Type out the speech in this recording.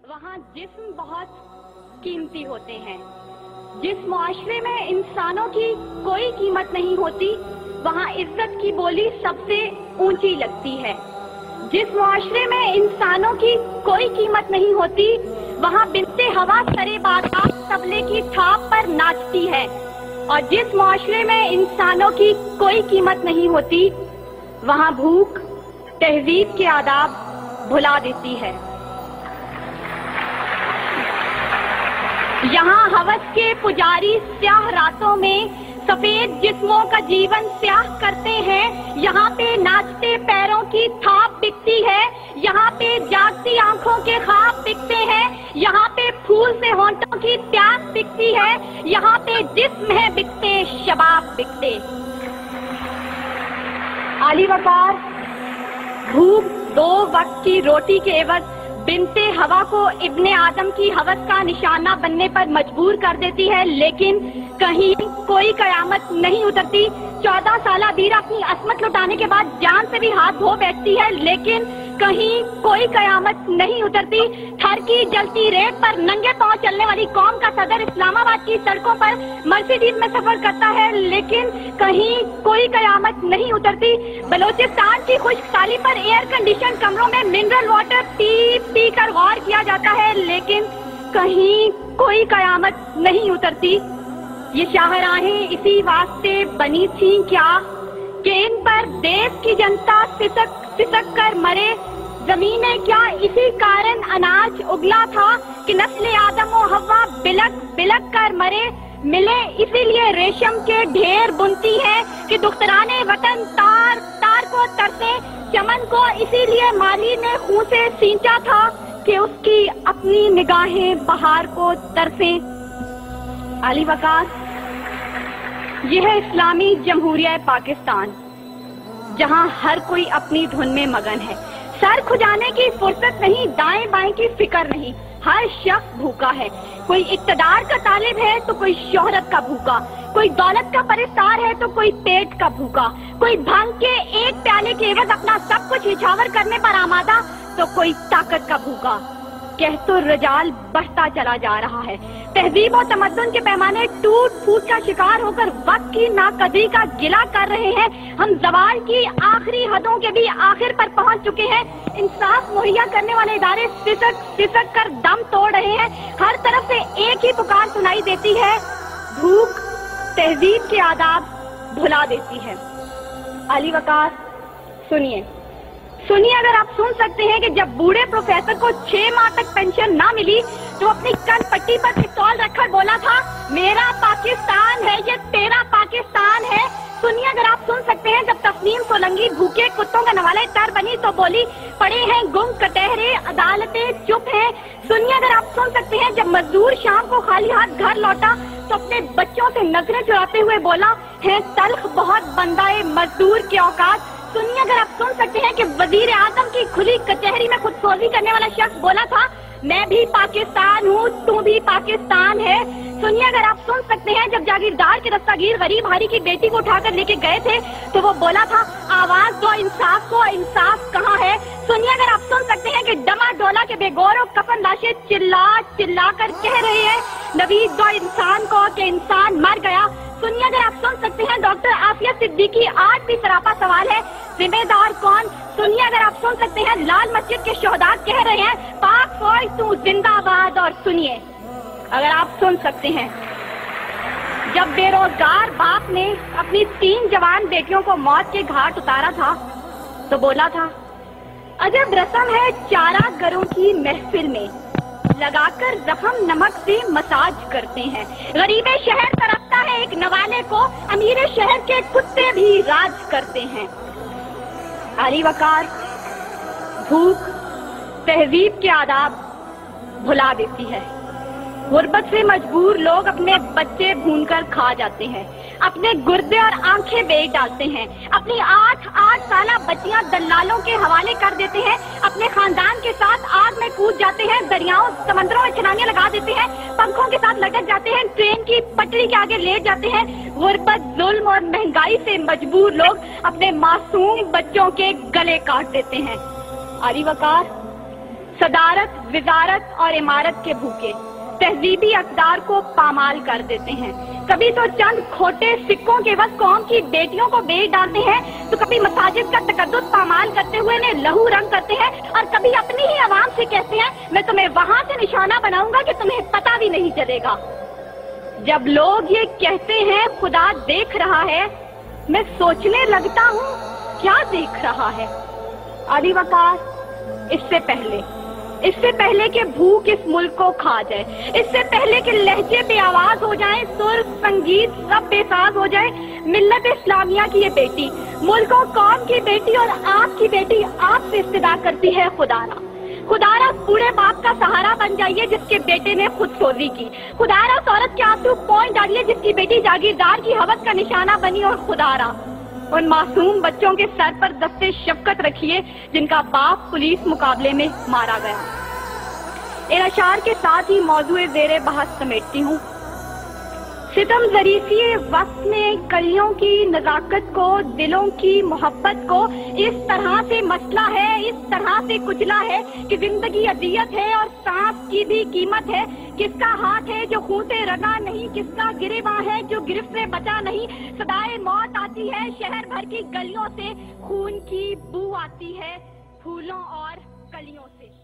وہاں جسم بہت قیمتی ہوتے ہیں۔ جس معاشرے میں انسانوں کی کوئی قیمت نہیں ہوتی وہاں عزت کی بولی سب سے اونچی لگتی ہے۔ جس معاشرے میں انسانوں کی کوئی قیمت نہیں ہوتی وہاں بنت ہوا سرے بادام طبلے کی تھاپ پر ناچتی ہے، اور جس معاشرے میں انسانوں کی کوئی قیمت نہیں ہوتی وہاں بھوک تہذیب کے آداب بھلا دیتی ہے۔ یہاں ہوس کے پجاری سیاہ راتوں میں سفید جسموں کا جیون سیاہ کرتے ہیں، یہاں پہ ناچتے پیروں کی تھاپ بکتی ہے، یہاں پہ جاگتی آنکھوں کے خواب بکتے ہیں، یہاں پہ پھول سے ہونٹوں کی پیاس بکتی ہے، یہاں پہ جسم ہے بکتے شباب بکتے۔ عالی وقار بھوک 2 وقت کی روٹی کے عوض بنت ہوا کو ابن آدم کی ہوس کا نشانہ بننے پر مجبور کر دیتی ہے، لیکن کہیں کوئی قیامت نہیں اترتی۔ 14 سالہ بیرا اپنی عصمت لٹانے کے بعد جان سے بھی ہاتھ دھو بیٹھتی ہے، لیکن کہیں کوئی قیامت نہیں اترتی۔ تھر کی جلتی ریت پر ننگے پاؤں چلنے والی قوم کا صدر اسلام آباد کی سڑکوں پر مرسیڈیز میں سفر کرتا ہے، لیکن کہیں کوئی قیامت نہیں اترتی۔ بلوچستان کی خشک سالی پر ایئر کنڈیشن کمروں میں منرل واٹر پی پی کر غور کیا جاتا ہے، لیکن کہیں کوئی قیامت نہیں اترتی۔ یہ شاہراہیں اسی واسطے بنی تھیں کیا کہ ان پر دیس کی جنتا سسک کر مرے؟ زمینیں کیا اسی کارن اناج اگلا تھا کہ نسل آدم و حوا بلک بلک کر مرے؟ ملے اسی لیے ریشم کے ڈھیر بنتی ہے کہ دختران وطن تار تار کو ترسے، چمن کو اسی لیے مالی نے خون سے سینچا تھا کہ اس کی اپنی نگاہیں بہار کو ترسیں۔ عالی وقار یہ ہے اسلامی جمہوریہ پاکستان، جہاں ہر کوئی اپنی دھن میں مگن ہے، سر کھجانے کی فرصت نہیں، دائیں بائیں کی فکر نہیں، ہر شخص بھوکا ہے۔ کوئی اقتدار کا طالب ہے تو کوئی شہرت کا بھوکا، کوئی دولت کا پرستار ہے تو کوئی پیٹ کا بھوکا، کوئی بھنگ کے ایک پیالے کے عوض اپنا سب کچھ نچھاور کرنے پر آمادہ تو کوئی طاقت کا بھوکا۔ کہت الرجال بڑھتا چلا جا رہا ہے، تہذیب و تمدن کے پیمانے ٹوٹ پھوٹ کا شکار ہو کر وقت کی ناقدری کا گلہ کر رہے ہیں۔ ہم زوال کی آخری حدوں کے بھی آخر پر پہنچ چکے ہیں۔ انصاف مہیا کرنے والے ادارے سسک کر دم توڑ رہے ہیں۔ ہر طرف سے ایک ہی پکار سنائی دیتی ہے، بھوک تہذیب کے آداب بھلا دیتی ہے۔ عالی وقار سنیے، اگر آپ سن سکتے ہیں کہ جب بوڑھے پروفیسر کو 6 ماہ تک پینشن نہ ملی تو اپنی کن پٹی پر پستول رکھ کر بولا تھا، میرا پاکستان ہے یہ تیرا پاکستان ہے۔ سنیے اگر آپ سن سکتے ہیں جب تسنیم سولنگی بھوکے کتوں کا نوالے تر بنی تو بولی، پڑے ہیں گم کٹہرے عدالتیں چپ ہیں۔ سنیے اگر آپ سن سکتے ہیں جب مزدور شام کو خالی ہاتھ گھر لوٹا تو اپنے بچوں سے نظریں چراتے ہوئے بولا، ہے تلخ بہت بندہ مزدور کے اوقات۔ سنیے اگر آپ سن سکتے ہیں کہ وزیر اعظم کی کھلی کچہری میں خود سوزی کرنے والا شخص بولا تھا، میں بھی پاکستان ہوں تو بھی پاکستان ہے۔ سنیے اگر آپ سن سکتے ہیں جب جاگیردار کے دستاگیر غریب ہاری کی بیٹی کو اٹھا کر لے کے گئے تھے تو وہ بولا تھا، آواز دو انصاف کو، انصاف کہاں ہے؟ سنیے اگر آپ سن سکتے ہیں کہ ڈما ڈولا کے بے گور اور کفن لاشیں چلا چلا کر کہہ رہے ہیں، نوید دو انسان کو کہ انسان مر گیا۔ سنیے اگر آپ سن سکتے ہیں ڈاکٹر عافیہ صدیقی آج بھی سراپا سوال ہے، ذمہ دار کون؟ سنیے اگر آپ سن سکتے ہیں لال مسجد کے شہداء کہہ رہے ہیں، پاک فوج تو زندہ باد۔ اور سنیے اگر آپ سن سکتے ہیں جب بے روزگار باپ نے اپنی 3 جوان بیٹیوں کو موت کے گھاٹ اتارا تھا تو بولا تھا، عجب رسم ہے چارہ گروں کی محفل میں، لگا کر زخم نمک سے مساج کرتے ہیں۔ غریب شہر تڑپتا ہے ایک نوالے کو، امیر شہر کے کتے بھی راج کرتے ہیں۔ عالی وقار بھوک تہذیب کے آداب بھلا دیتی ہے۔ غربت سے مجبور لوگ اپنے بچے بھون کر کھا جاتے ہیں، اپنے گردے اور آنکھیں بیچ ڈالتے ہیں، اپنی 8 سالہ بچیاں دلالوں کے حوالے کر دیتے ہیں، اپنے خاندان کے ساتھ آگ میں کود جاتے ہیں، دریاؤں سمندروں میں چھلانگیں لگا دیتے ہیں، پنکھوں کے ساتھ لٹک جاتے ہیں، ٹرین کی پٹری کے آگے لیٹ جاتے ہیں۔ غربت، ظلم اور مہنگائی سے مجبور لوگ اپنے معصوم بچوں کے گلے کاٹ دیتے ہیں۔ عالی وقار صدارت، وزارت اور عمارت کے بھوکے تہذیبی اقدار کو پامال کر دیتے ہیں. کبھی تو چند کھوٹے سکوں کے وقت قوم کی بیٹیوں کو بیچ ڈالتے ہیں، تو کبھی مساجد کا تقدس پامال کرتے ہوئے انہیں لہو رنگ کرتے ہیں، اور کبھی اپنی ہی عوام سے کہتے ہیں میں تمہیں وہاں سے نشانہ بناؤں گا کہ تمہیں پتہ بھی نہیں چلے گا. جب لوگ یہ کہتے ہیں خدا دیکھ رہا ہے، میں سوچنے لگتا ہوں کیا دیکھ رہا ہے. علی وقار، اس سے پہلے کہ بھوک اس ملک کو کھا جائے، اس سے پہلے کہ لہجے بے آواز ہو جائیں، سر سنگیت سب بے ساز ہو جائے، ملت اسلامیہ کی یہ بیٹی، ملک و قوم کی بیٹی اور آپ کی بیٹی آپ سے استدعا کرتی ہے خدارا بوڑھے باپ کا سہارا بن جائیے جس کے بیٹے نے خود سوزی کی. خدارا اس عورت کے آنسو پوئیں ڈالیے جس کی بیٹی جاگیردار کی ہوس کا نشانہ بنی. اور خدارا ان معصوم بچوں کے سر پر دستے شفقت رکھیے جن کا باپ پولیس مقابلے میں مارا گیا. ان اشعار کے ساتھ ہی موضوع زیر بحث سمیٹتی ہوں. ستم ظریفی وقت میں کلیوں کی نزاکت کو، دلوں کی محبت کو اس طرح سے مسئلہ ہے، اس طرح سے کچلا ہے کہ زندگی اذیت ہے اور سانس کی بھی قیمت ہے. کس کا ہاتھ ہے جو خون سے رگا نہیں، کس کا گریباں ہے جو گرفت سے بچا نہیں. صدائے موت آتی ہے شہر بھر کی گلیوں سے، خون کی بو آتی ہے پھولوں اور کلیوں سے.